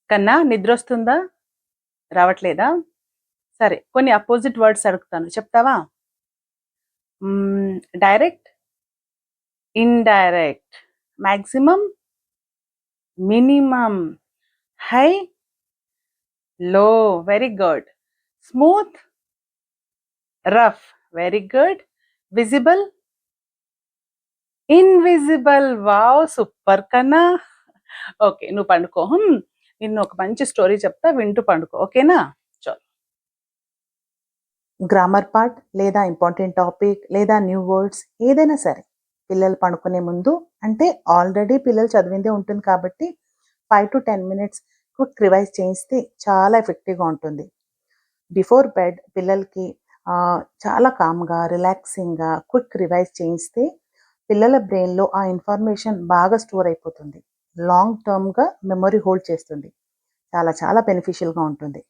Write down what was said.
కన్నా నిద్రొస్తుందా? రావట్లేదా? సరే. కొన్ని అపోజిట్ వర్డ్స్ అడుగుతాను. చెప్తావా? Direct, indirect, maximum, minimum, high, low. Very good. Smooth, rough. Very good. Visible, invisible. Wow! Super కన్నా. ఓకే. నువ్వు పండుకో. నిన్ను ఒక మంచి స్టోరీ చెప్తా, వింటూ పండుకో. ఓకేనా? చలో. గ్రామర్ పార్ట్ లేదా ఇంపార్టెంట్ టాపిక్ లేదా న్యూ వర్డ్స్ ఏదైనా సరే పిల్లలు పడుకునే ముందు, అంటే ఆల్రెడీ పిల్లలు చదివిందే ఉంటుంది కాబట్టి 5 to 10 మినిట్స్ క్విక్ రివైజ్ చేయిస్తే చాలా ఎఫెక్టివ్గా ఉంటుంది. బిఫోర్ బెడ్ పిల్లలకి చాలా కామ్గా, రిలాక్సింగ్గా క్విక్ రివైజ్ చేయిస్తే పిల్లల బ్రెయిన్లో ఆ ఇన్ఫర్మేషన్ బాగా స్టోర్ అయిపోతుంది. లాంగ్ టర్మ్గా మెమొరీ హోల్డ్ చేస్తుంది. చాలా చాలా బెనిఫిషియల్గా ఉంటుంది.